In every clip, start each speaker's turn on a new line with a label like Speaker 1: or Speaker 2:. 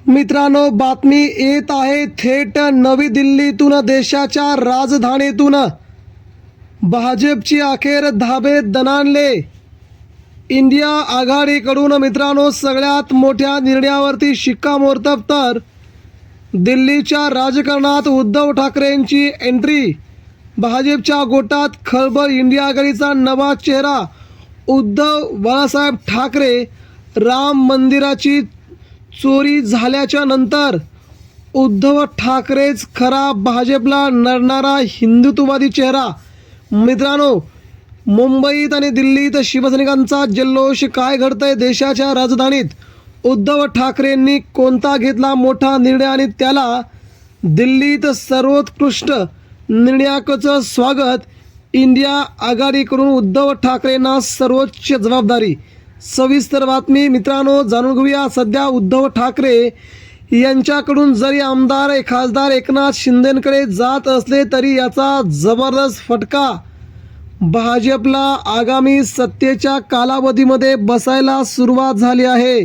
Speaker 1: मित्रांनो, बातमी येत आहे थेट नवी दिल्लीतून, देशाच्या राजधानीतून। भाजपची अखेर धाबे दणाणले। इंडिया आघाडीकडून मित्रांनो सगळ्यात मोठ्या निर्णयावरती शिक्कामोर्तब। तर दिल्लीच्या राजकारणात उद्धव ठाकरेंची एंट्री, भाजपच्या गोटात खळबळ। इंडिया आघाडीचा नवा चेहरा उद्धव बाळासाहेब ठाकरे। राम मंदिराची चोरी झाल्याच्या नंतर उद्धव ठाकरेच खरा भाजपला नडणारा हिंदुत्ववादी चेहरा। मित्रांनो, मुंबईत आणि दिल्लीत शिवसैनिकांचा जल्लोष। काय घडतंय देशाच्या राजधानीत? उद्धव ठाकरेंनी कोणता घेतला मोठा निर्णय आणि त्याला दिल्लीत सर्वोत्कृष्ट निर्णयाचं स्वागत। इंडिया आघाडीकडून उद्धव ठाकरेंना सर्वोच्च जबाबदारी। सविस्तर बातमी मित्रांनो जाणून घेऊया। सध्या उद्धव ठाकरे यांच्याकडून जरी आमदार खासदार एकनाथ शिंदेंकडे जात असले तरी याचा जबरदस्त फटका भाजपला आगामी सत्तेच्या कालावधीमध्ये बसायला सुरुवात झाली आहे।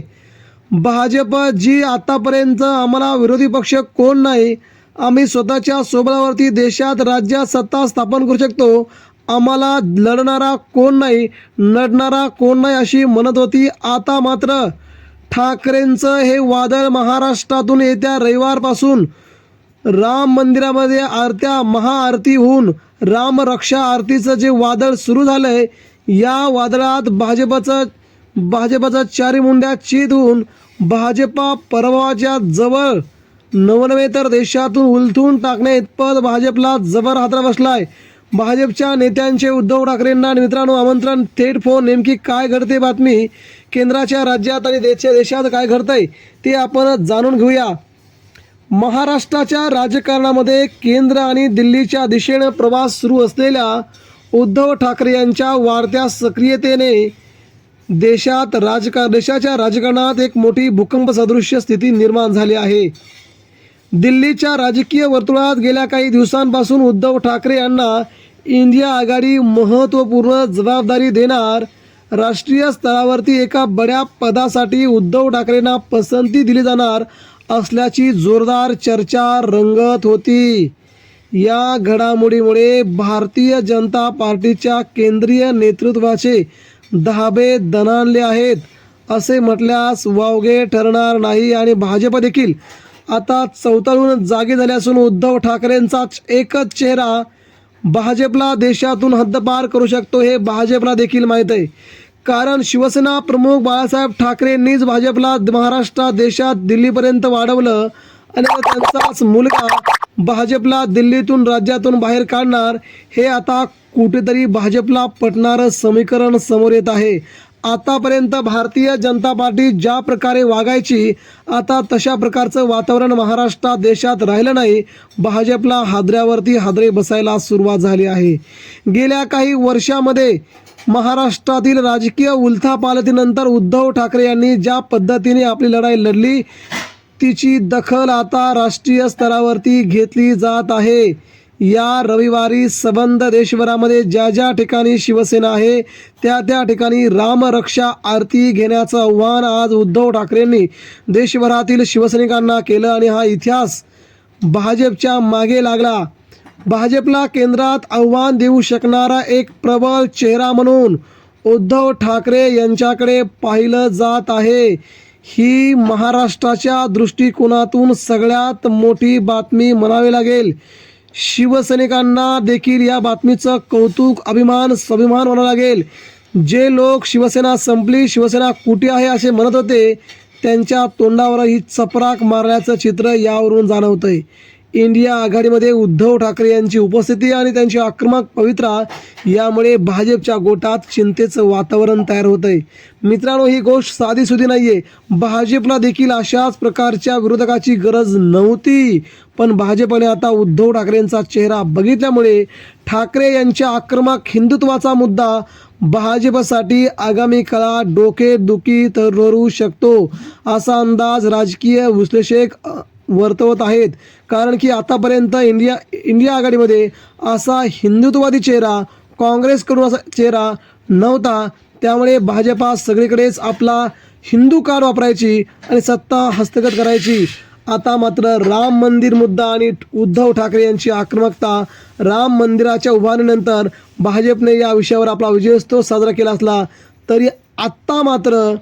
Speaker 1: भाजप जी आतापर्यंत आम्हाला विरोधी पक्ष कोण नाही, आम्ही स्वतःच्या स्वबळावरती देशात राज्यात सत्ता स्थापन करू शकतो, आम्हाला लढणारा कोण नाही, नडणारा कोण नाही अशी म्हणत होती। आता मात्र ठाकरेंचं हे वादळ महाराष्ट्रातून येत्या रविवारपासून राम मंदिरामध्ये महाआरती होऊन रामरक्षा आरतीचं जे वादळ सुरू झालंय, या वादळात भाजपचा चारी मुंड्या चित होऊन भाजपा पराभवाच्या जवळ नवनवे तर देशातून उलथून टाकण्या इतपत भाजपला जबर हादरा बसलाय। भाजपच्या नेत्यांचे उद्धव ठाकरेंना मित्रांनो आमंत्रण, थेट फोन। नेमकी काय घडते बातमी, केंद्राच्या राज्यात आणि देशात काय घडतंय ते आपण जाणून घेऊया। महाराष्ट्राच्या राजकारणामध्ये केंद्र आणि दिल्लीच्या दिशेने प्रवास सुरू असलेल्या उद्धव ठाकरे यांच्या वाढत्या सक्रियतेने देशाच्या राजकारणात एक मोठी भूकंप सदृश्य स्थिती निर्माण झाली आहे। दिल्लीच्या राजकीय वर्तुळात गेल्या काही दिवसांपासून उद्धव ठाकरे यांना इंडिया आघाडी महत्त्वपूर्ण जबाबदारी देणार। राष्ट्रीय स्तरावरती एका बड्या पदासाठी उद्धव ठाकरेंना पसंती दिली जाणार असल्याची जोरदार चर्चा रंगत होती। या घडामोडीमुळे भारतीय जनता पार्टीच्या केंद्रीय नेतृत्वाचे धाबे दणाणले आहेत असे म्हटल्यास वावगे ठरणार नाही आणि भाजप देखील आता चवताळून जागे झाले असून उद्धव ठाकरेंचाच एकच चेहरा भाजपला देशातून हद्दपार करू शकतो हे भाजपला देखील माहीत आहे। कारण शिवसेना प्रमुख बाळासाहेब ठाकरेंनीच भाजपला महाराष्ट्रात देशात दिल्लीपर्यंत वाढवलं आणि त्यांचाच मुलगा भाजपला दिल्लीतून राज्यातून बाहेर काढणार हे आता कुठेतरी भाजपला पटणारं समीकरण समोर येत आहे। आतापर्यंत भारतीय जनता पार्टी ज्या प्रकारे वागायची, आता तशा प्रकारचं वातावरण महाराष्ट्रात देशात राहिलं नाही। भाजपला हादऱ्यावरती हादरे बसायला सुरुवात झाली आहे। गेल्या काही वर्षामध्ये महाराष्ट्रातील राजकीय उलथापालथीनंतर उद्धव ठाकरे यांनी ज्या पद्धतीने आपली लढाई लढली, तिची दखल आता राष्ट्रीय स्तरावरती घेतली जात आहे। या रविवारी संबंध देशभरामध्ये ज्या ठिकाणी शिवसेना आहे त्या ठिकाणी रामरक्षा आरती घेण्याचं आव्हान आज उद्धव ठाकरेंनी देशभरातील शिवसैनिकांना केलं आणि हा इतिहास भाजपच्या मागे लागला। भाजपला केंद्रात आव्हान देऊ शकणारा एक प्रबळ चेहरा म्हणून उद्धव ठाकरे यांच्याकडे पाहिलं जात आहे। ही महाराष्ट्राच्या दृष्टिकोनातून सगळ्यात मोठी बातमी म्हणावी लागेल। शिवसैनिकांना देखील या बातमीचं कौतुक, अभिमान, स्वाभिमान म्हणावं लागेल। जे लोक शिवसेना संपली, शिवसेना कुठे आहे असे म्हणत होते, त्यांच्या तोंडावर ही चपराक मारण्याचं चित्र यावरून जाणवतंय। इंडिया आघाडीमध्ये उद्धव ठाकरे यांची उपस्थिती आणि त्यांची आक्रमक पवित्रा यामुळे भाजपच्या गोटात चिंतेचं वातावरण तयार होत आहे। मित्रांनो, ही गोष्ट साधीसुधी नाही आहे। भाजपला देखील अशाच प्रकारच्या विरोधकाची गरज नव्हती, पण भाजपने आता उद्धव ठाकरेंचा चेहरा बघितल्यामुळे ठाकरे यांच्या आक्रमक हिंदुत्वाचा मुद्दा भाजपसाठी आगामी काळात डोकेदुखी ठरू शकतो असा अंदाज राजकीय विश्लेषक वर्तवत आहेत। कारण की आतापर्यंत इंडिया आघाडीमध्ये असा हिंदुत्ववादी चेहरा, काँग्रेसकडून असा चेहरा नव्हता। त्यामुळे भाजपा सगळीकडेच आपला हिंदू कार्ड वापरायची आणि सत्ता हस्तगत करायची. आता मात्र राम मंदिर मुद्दा आणि उद्धव ठाकरे यांची आक्रमकता. राम मंदिराच्या उभारणीनंतर भाजपने या विषयावर आपला विजयोत्सव साजरा केला असला तरी आत्ता मात्र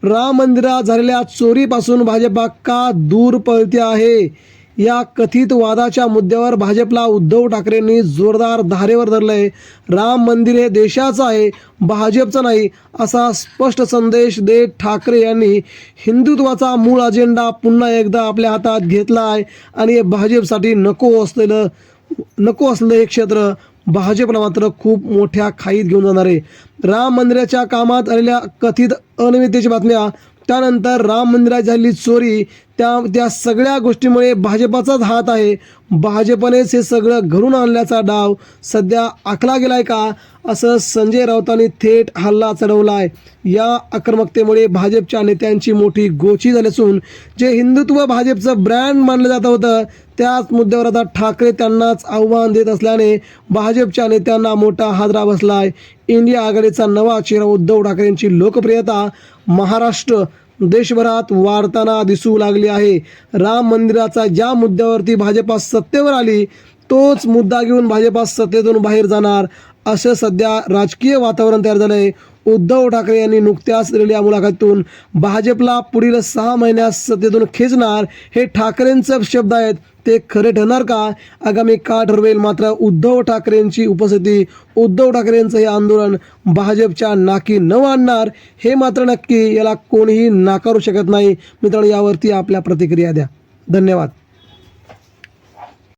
Speaker 1: राम मंदिरात झालेल्या चोरीपासून भाजपा का दूर पळते आहे? या कथित वादाच्या मुद्द्यावर भाजपला उद्धव ठाकरेंनी जोरदार धारेवर धरलंय. राम मंदिर हे देशाचं आहे, भाजपचं नाही, असा स्पष्ट संदेश देत ठाकरे यांनी हिंदुत्वाचा मूळ अजेंडा पुन्हा एकदा आपल्या हातात घेतला आहे आणि हे भाजपसाठी नको असलेलं हे क्षेत्र भाजपला मात्र खूप मोठ्या खाईत घेऊन जाणार आहे. राम मंदिराच्या कामात आलेल्या कथित अनियमिततेच्या बातम्या, त्यानंतर राम मंदिरात झालेली चोरी, त्या सगळ्या गोष्टीमुळे भाजपाचाच हात आहे. भाजपनेच हे सगळं घडून आणल्याचा डाव सध्या आखला गेलाय का, असं संजय राऊतांनी थेट हल्ला चढवला आहे. या आक्रमकतेमुळे भाजपच्या नेत्यांची मोठी गोची झाली असून जे हिंदुत्व भाजपचं ब्रँड मानलं जात होतं त्याच मुद्द्यावर आता ठाकरे त्यांनाच आव्हान देत असल्याने भाजपच्या नेत्यांना मोठा हादरा बसलाय. इंडिया आघाडीचा नवा चेहरा उद्धव ठाकरेंची लोकप्रियता महाराष्ट्र देशभरात वाढताना दिसू लागली आहे. राम मंदिराचा ज्या मुद्द्यावरती भाजपा सत्तेवर आली तोच मुद्दा घेऊन भाजपा सत्तेतून बाहेर जाणार असं सध्या राजकीय वातावरण तयार झालं आहे. उद्धव ठाकरे यांनी नुकत्याच दिलेल्या मुलाखतीतून भाजपला पुढील 6 महिन्यात सत्तेतून खेचणार हे ठाकरेंचे शब्द आहेत. ते खरे ठरणार का? आगामी काळ ठरवेल. मात्र उद्धव ठाकरेंची उपस्थिती, उद्धव ठाकरेंचं हे आंदोलन भाजपच्या नाकी न आणणार हे मात्र नक्की, याला कोणीही नाकारू शकत नाही. मित्रांनो, यावरती आपल्या प्रतिक्रिया द्या. धन्यवाद.